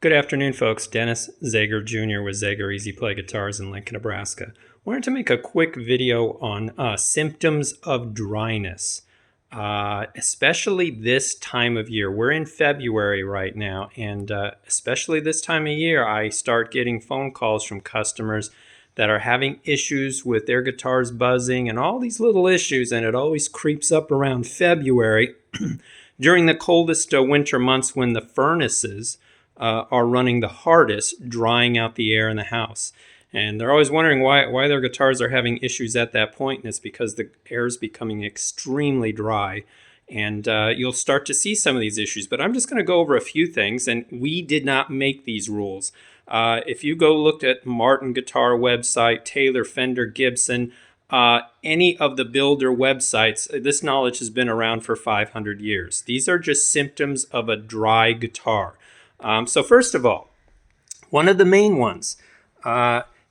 Good afternoon, folks. Dennis Zager Jr. with Zager Easy Play Guitars in Lincoln, Nebraska. Wanted to make a quick video on symptoms of dryness, especially this time of year. We're in February right now, and especially this time of year, I start getting phone calls from customers that are having issues with their guitars buzzing and all these little issues, and it always creeps up around February during the coldest winter months when the furnaces are running the hardest, drying out the air in the house. And they're always wondering why their guitars are having issues at that point, and it's because the air is becoming extremely dry. And you'll start to see some of these issues, but I'm just going to go over a few things, and we did not make these rules. If you go look at Martin Guitar website, Taylor Fender Gibson, any of the builder websites, this knowledge has been around for 500 years. These are just symptoms of a dry guitar. So first of all, one of the main ones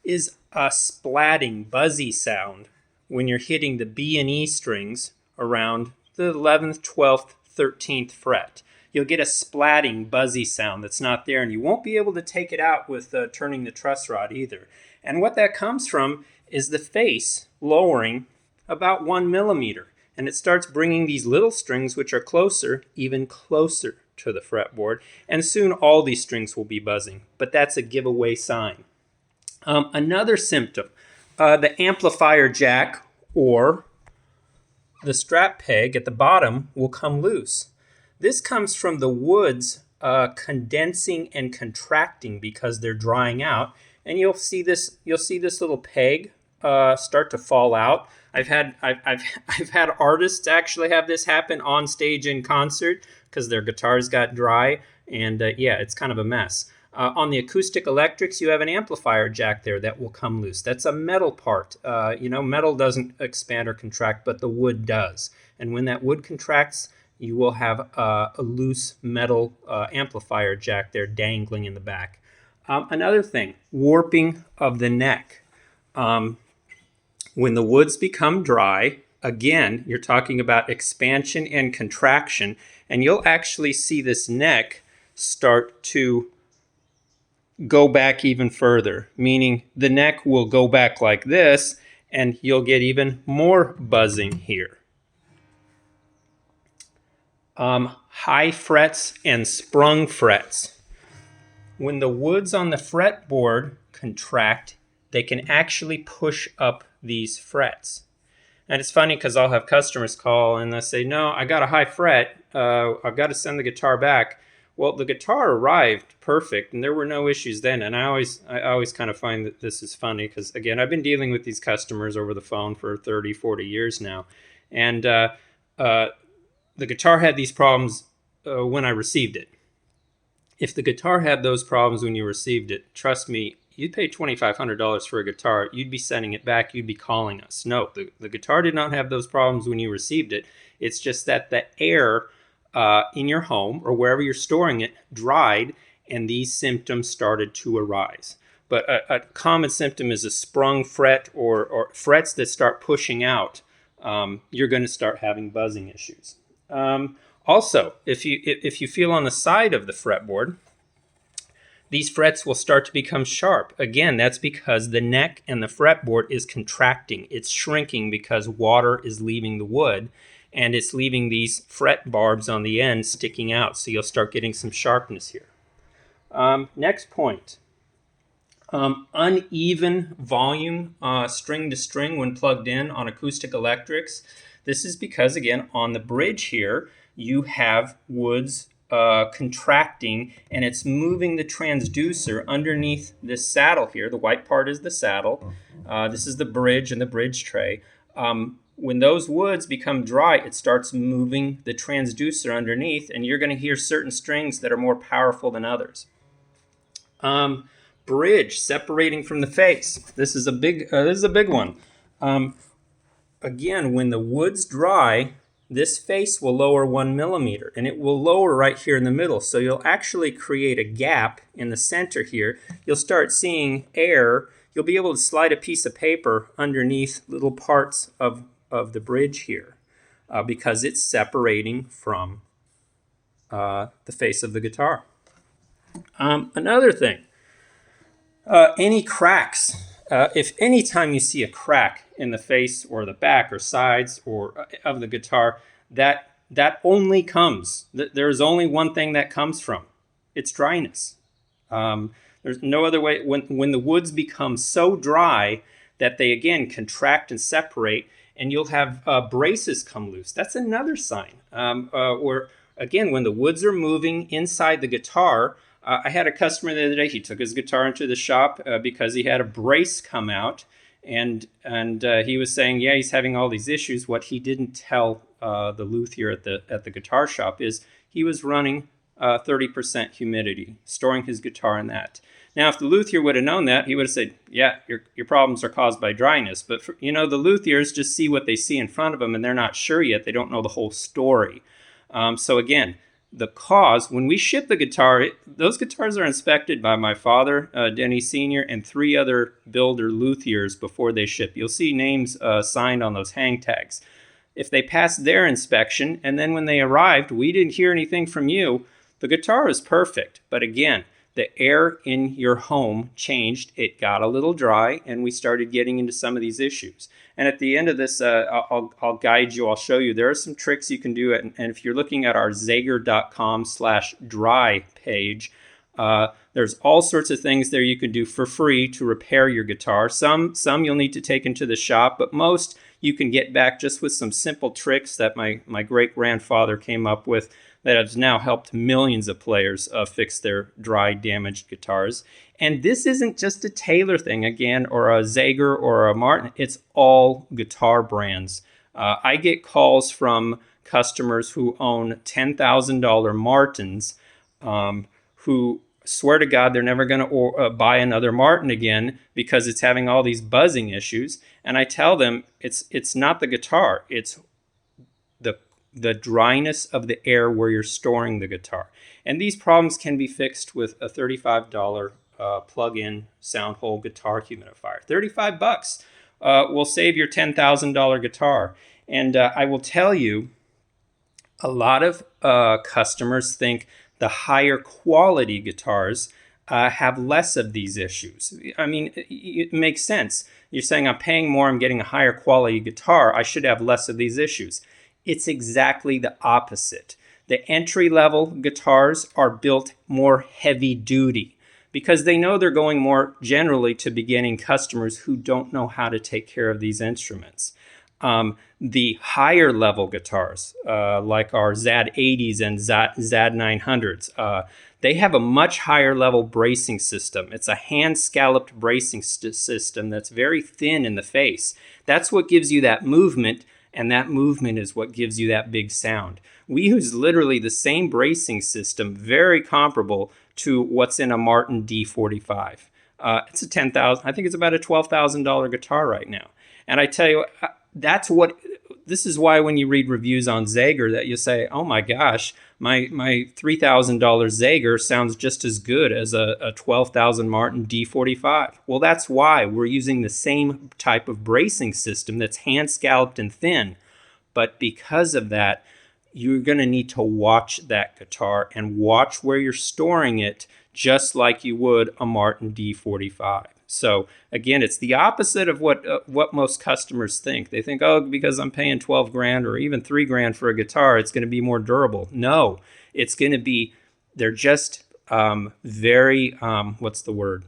is a splatting, buzzy sound when you're hitting the B and E strings around the 11th, 12th, 13th fret. You'll get a splatting, buzzy sound that's not there, and you won't be able to take it out with turning the truss rod either. And what that comes from is the face lowering about 1 millimeter, and it starts bringing these little strings, which are closer, even closer to the fretboard, and soon all these strings will be buzzing, but that's a giveaway sign. Another symptom, the amplifier jack or the strap peg at the bottom will come loose. This comes from the woods condensing and contracting because they're drying out, and you'll see this little peg start to fall out. I've had artists actually have this happen on stage in concert because their guitars got dry, and yeah, it's kind of a mess. On the acoustic electrics, you have an amplifier jack there that will come loose. That's a metal part. Metal doesn't expand or contract, but the wood does. And when that wood contracts, you will have a loose metal amplifier jack there dangling in the back. Another thing, warping of the neck. When the woods become dry, again, you're talking about expansion and contraction, and you'll actually see this neck start to go back even further, meaning the neck will go back like this, and you'll get even more buzzing here. High frets and sprung frets. When the woods on the fretboard contract, they can actually push up these frets. And it's funny because I'll have customers call and they'll say, no, I got a high fret, I've got to send the guitar back. Well, the guitar arrived perfect and there were no issues then. And I always kind of find that this is funny because, again, I've been dealing with these customers over the phone for 30, 40 years now. And the guitar had these problems when I received it. If the guitar had those problems when you received it, trust me, you'd pay $2,500 for a guitar, you'd be sending it back, you'd be calling us. No, the guitar did not have those problems when you received it. It's just that the air in your home or wherever you're storing it dried, and these symptoms started to arise. But a common symptom is a sprung fret or frets that start pushing out. You're going to start having buzzing issues. Also, if you feel on the side of the fretboard, these frets will start to become sharp. Again, that's because the neck and the fretboard is contracting. It's shrinking because water is leaving the wood, and it's leaving these fret barbs on the end sticking out, so you'll start getting some sharpness here. Next point, uneven volume string to string when plugged in on acoustic electrics. This is because, again, on the bridge here, you have woods contracting, and it's moving the transducer underneath this saddle here. The white part is the saddle. This is the bridge and the bridge tray. When those woods become dry, it starts moving the transducer underneath, and you're going to hear certain strings that are more powerful than others. Bridge separating from the face. This is a big one. Again, when the wood's dry, this face will lower 1 millimeter, and it will lower right here in the middle. So you'll actually create a gap in the center here. You'll start seeing air. You'll be able to slide a piece of paper underneath little parts of the bridge here because it's separating from the face of the guitar. Another thing, any cracks. If any time you see a crack in the face or the back or sides or of the guitar, that only comes. There's only one thing that comes from. It's dryness. There's no other way. When the woods become so dry that they again contract and separate, and you'll have braces come loose. That's another sign. Or again, when the woods are moving inside the guitar. I had a customer the other day. He took his guitar into the shop because he had a brace come out, and he was saying, yeah, he's having all these issues. What he didn't tell the luthier at the guitar shop is he was running 30% humidity, storing his guitar in that. Now, if the luthier would have known that, he would have said, yeah, your problems are caused by dryness. But the luthiers just see what they see in front of them, and they're not sure yet. They don't know the whole story. So again, the cause, when we ship the guitar, those guitars are inspected by my father, Denny Sr., and 3 other builder luthiers before they ship. You'll see names signed on those hang tags. If they passed their inspection, and then when they arrived, we didn't hear anything from you, the guitar is perfect. But again, the air in your home changed. It got a little dry, and we started getting into some of these issues. And at the end of this, I'll guide you. I'll show you. There are some tricks you can do. And if you're looking at our zager.com/dry page, there's all sorts of things there you can do for free to repair your guitar. Some you'll need to take into the shop, but most you can get back just with some simple tricks that my great-grandfather came up with that has now helped millions of players fix their dry, damaged guitars. And this isn't just a Taylor thing, again, or a Zager or a Martin. It's all guitar brands. I get calls from customers who own $10,000 Martins who swear to God they're never going to buy another Martin again because it's having all these buzzing issues. And I tell them it's not the guitar. It's the dryness of the air where you're storing the guitar. And these problems can be fixed with a $35 plug-in sound hole guitar humidifier. $35 will save your $10,000 guitar. And I will tell you, a lot of customers think the higher quality guitars have less of these issues. I mean, it makes sense. You're saying I'm paying more, I'm getting a higher quality guitar, I should have less of these issues. It's exactly the opposite. The entry-level guitars are built more heavy-duty because they know they're going more generally to beginning customers who don't know how to take care of these instruments. The higher-level guitars, like our ZAD 80s and ZAD 900s, they have a much higher-level bracing system. It's a hand-scalloped bracing system that's very thin in the face. That's what gives you that movement. And that movement is what gives you that big sound. We use literally the same bracing system, very comparable to what's in a Martin D45. It's a $10,000, I think it's about a $12,000 guitar right now. And I tell you, this is why when you read reviews on Zager that you say, oh my gosh, my $3,000 Zager sounds just as good as a $12,000 Martin D45. Well, that's why we're using the same type of bracing system that's hand scalloped and thin. But because of that, you're going to need to watch that guitar and watch where you're storing it, just like you would a Martin D45. So again, it's the opposite of what most customers think. They think, oh, because I'm paying 12 grand or even 3 grand for a guitar, it's going to be more durable. No, it's going to be, they're just very, what's the word?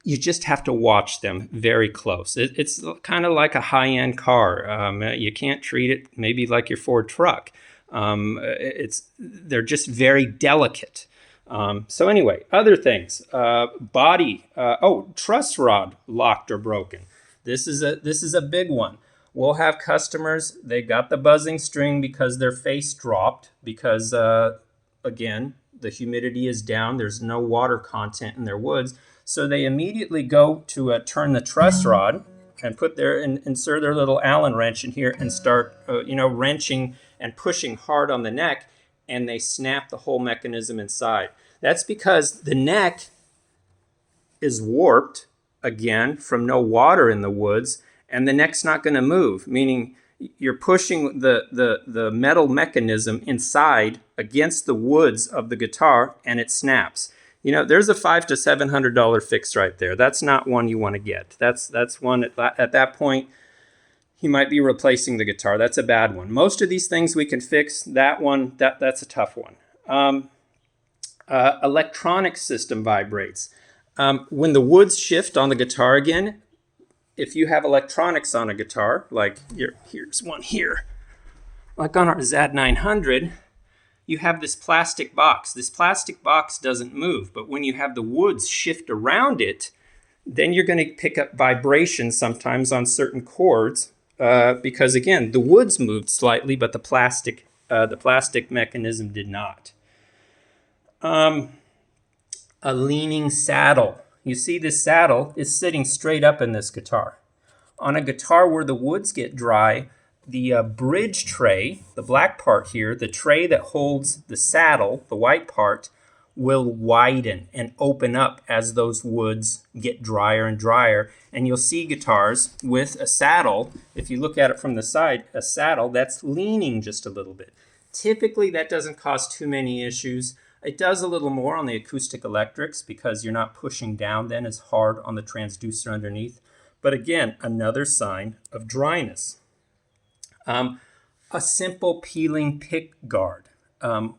You just have to watch them very close. It's kind of like a high-end car. You can't treat it maybe like your Ford truck. They're just very delicate. So anyway, other things, body, truss rod locked or broken. This is a big one. We'll have customers, they got the buzzing string because their face dropped because, again, the humidity is down. There's no water content in their woods. So they immediately go to turn the truss rod and insert their little Allen wrench in here and start, wrenching and pushing hard on the neck, and they snap the whole mechanism inside. That's because the neck is warped, again, from no water in the woods, and the neck's not going to move, meaning you're pushing the metal mechanism inside against the woods of the guitar, and it snaps. You know, there's a $500 to $700 fix right there. That's not one you want to get. That's one at that point, you might be replacing the guitar. That's a bad one. Most of these things we can fix. That one, that's a tough one. Electronic system vibrates. When the woods shift on the guitar again, if you have electronics on a guitar, like here's one here, like on our ZAD 900, you have this plastic box. This plastic box doesn't move, but when you have the woods shift around it, then you're going to pick up vibrations sometimes on certain chords, because again, the woods moved slightly, but the plastic mechanism did not. A leaning saddle. You see this saddle is sitting straight up in this guitar. On a guitar where the woods get dry, the bridge tray, the black part here, the tray that holds the saddle, the white part, will widen and open up as those woods get drier and drier. And you'll see guitars with a saddle, if you look at it from the side, a saddle that's leaning just a little bit. Typically that doesn't cause too many issues. It does a little more on the acoustic electrics because you're not pushing down then as hard on the transducer underneath. But again, another sign of dryness. A simple peeling pick guard.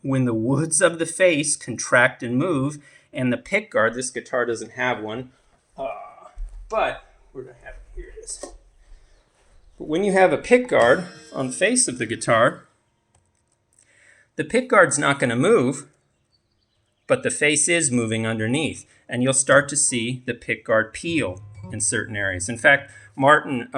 When the woods of the face contract and move, and the pick guard, this guitar doesn't have one, but where do I have it? Here it is. But when you have a pick guard on the face of the guitar, the pick guard's not going to move, but the face is moving underneath, and you'll start to see the pickguard peel in certain areas. In fact, Martin,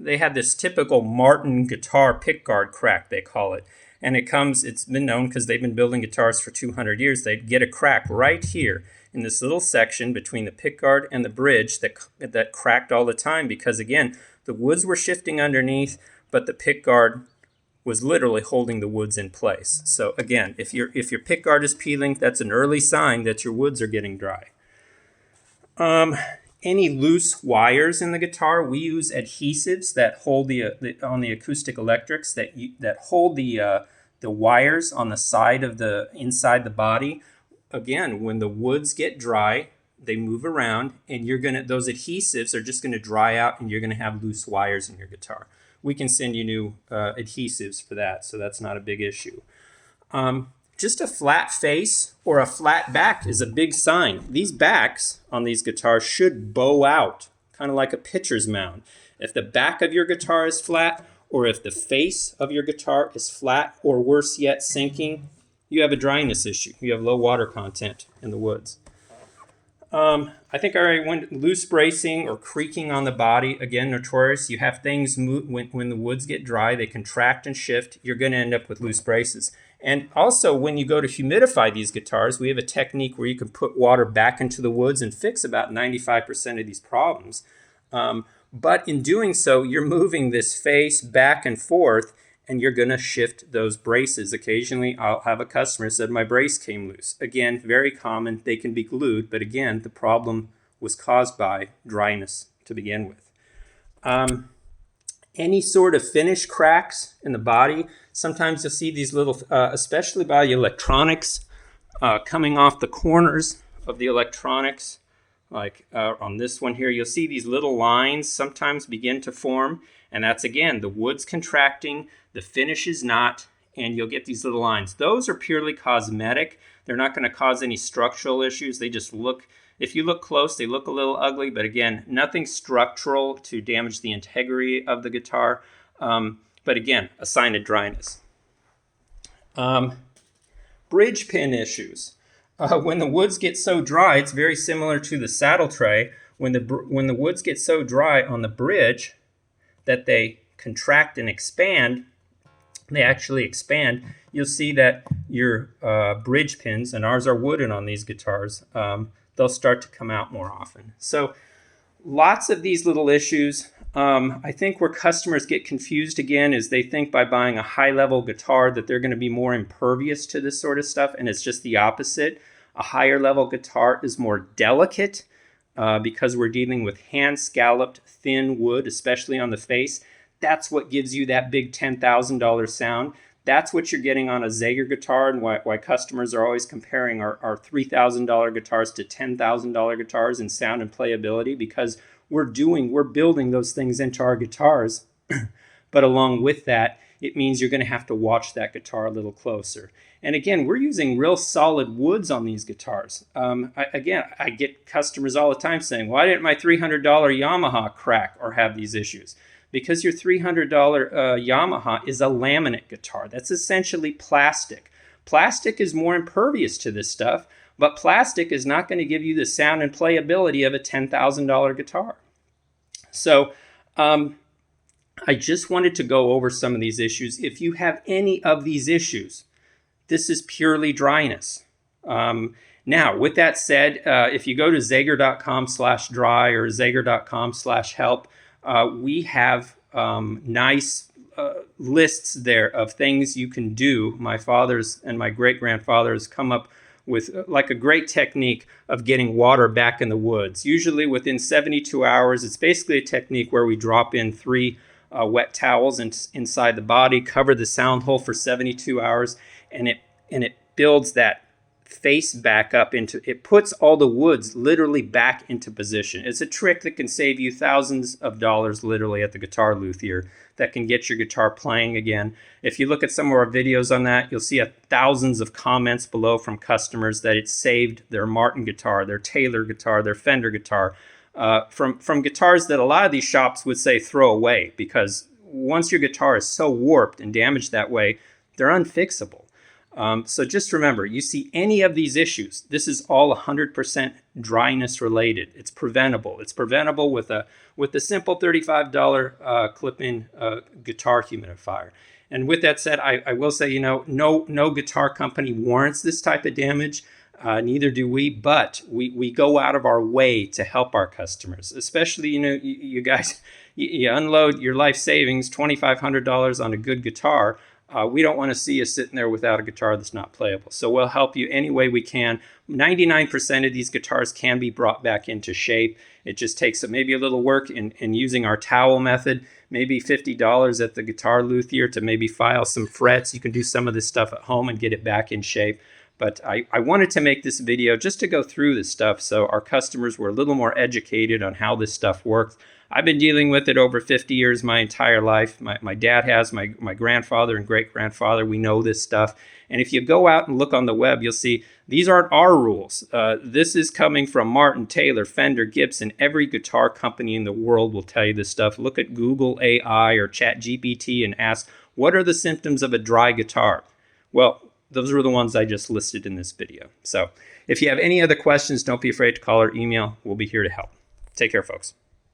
they had this typical Martin guitar pickguard crack, they call it. And it's been known because they've been building guitars for 200 years. They'd get a crack right here in this little section between the pickguard and the bridge that cracked all the time because, again, the woods were shifting underneath, but the pickguard was literally holding the woods in place. So again, if your pickguard is peeling, that's an early sign that your woods are getting dry. Any loose wires in the guitar, we use adhesives that hold on the acoustic electrics that hold the wires on the side of inside the body. Again, when the woods get dry, they move around, and those adhesives are just gonna dry out, and you're gonna have loose wires in your guitar. We can send you new adhesives for that, so that's not a big issue. Just a flat face or a flat back is a big sign. These backs on these guitars should bow out, kind of like a pitcher's mound. If the back of your guitar is flat, or if the face of your guitar is flat, or worse yet, sinking, you have a dryness issue. You have low water content in the woods. I think I already went loose bracing or creaking on the body. Again, notorious. You have things move when the woods get dry, they contract and shift. You're going to end up with loose braces. And also, when you go to humidify these guitars, we have a technique where you can put water back into the woods and fix about 95% of these problems. But in doing so, you're moving this face back and forth, and you're going to shift those braces. Occasionally, I'll have a customer said, my brace came loose. Again, very common. They can be glued, but again, the problem was caused by dryness to begin with. Any sort of finish cracks in the body. Sometimes you'll see these little, especially by the electronics, coming off the corners of the electronics. Like on this one here, you'll see these little lines sometimes begin to form. And that's, again, the wood's contracting, the finish is not, and you'll get these little lines. Those are purely cosmetic. They're not going to cause any structural issues. They just look, if you look close, they look a little ugly. But again, nothing structural to damage the integrity of the guitar. But again, a sign of dryness. Bridge pin issues. When the woods get so dry, it's very similar to the saddle tray. When the woods get so dry on the bridge that they contract and expand, they actually expand, you'll see that your bridge pins, and ours are wooden on these guitars, they'll start to come out more often. So lots of these little issues. I think where customers get confused again is they think by buying a high-level guitar that they're going to be more impervious to this sort of stuff, and it's just the opposite. A higher-level guitar is more delicate because we're dealing with hand-scalloped, thin wood, especially on the face. That's what gives you that big $10,000 sound. That's what you're getting on a Zager guitar, and why customers are always comparing our $3,000 guitars to $10,000 guitars in sound and playability, because we're building those things into our guitars. But along with that, it means you're going to have to watch that guitar a little closer. And again, we're using real solid woods on these guitars. I get customers all the time saying, why didn't my $300 Yamaha crack or have these issues? Because your $300 Yamaha is a laminate guitar. That's essentially plastic. Plastic is more impervious to this stuff, but plastic is not going to give you the sound and playability of a $10,000 guitar. So I just wanted to go over some of these issues. If you have any of these issues, this is purely dryness. Now, with that said, if you go to zager.com/dry or zager.com/help, we have nice lists there of things you can do. My father's and my great-grandfather's come up with like a great technique of getting water back in the woods. Usually within 72 hours, it's basically a technique where we drop in 3 wet towels inside the body, cover the sound hole for 72 hours, and it builds that face back up into, it puts all the woods literally back into position. It's a trick that can save you thousands of dollars literally at the guitar luthier, that can get your guitar playing again. If you look at some of our videos on that, you'll see thousands of comments below from customers that it saved their Martin guitar, their Taylor guitar, their Fender guitar, from guitars that a lot of these shops would say throw away, because once your guitar is so warped and damaged that way, they're unfixable. So just remember, you see any of these issues, this is all 100% dryness related. It's preventable. It's preventable with a simple $35 clip-in guitar humidifier. And with that said, I will say, no guitar company warrants this type of damage. Neither do we, but we go out of our way to help our customers, especially, you guys, you unload your life savings, $2,500 on a good guitar. We don't want to see you sitting there without a guitar that's not playable. So we'll help you any way we can. 99% of these guitars can be brought back into shape. It just takes maybe a little work in using our towel method, maybe $50 at the guitar luthier to maybe file some frets. You can do some of this stuff at home and get it back in shape. But I wanted to make this video just to go through this stuff so our customers were a little more educated on how this stuff works. I've been dealing with it over 50 years, my entire life. My dad has, my grandfather and great-grandfather, we know this stuff. And if you go out and look on the web, you'll see these aren't our rules. This is coming from Martin, Taylor, Fender, Gibson. Every guitar company in the world will tell you this stuff. Look at Google AI or ChatGPT and ask, what are the symptoms of a dry guitar? Well, those are the ones I just listed in this video. So if you have any other questions, don't be afraid to call or email. We'll be here to help. Take care, folks.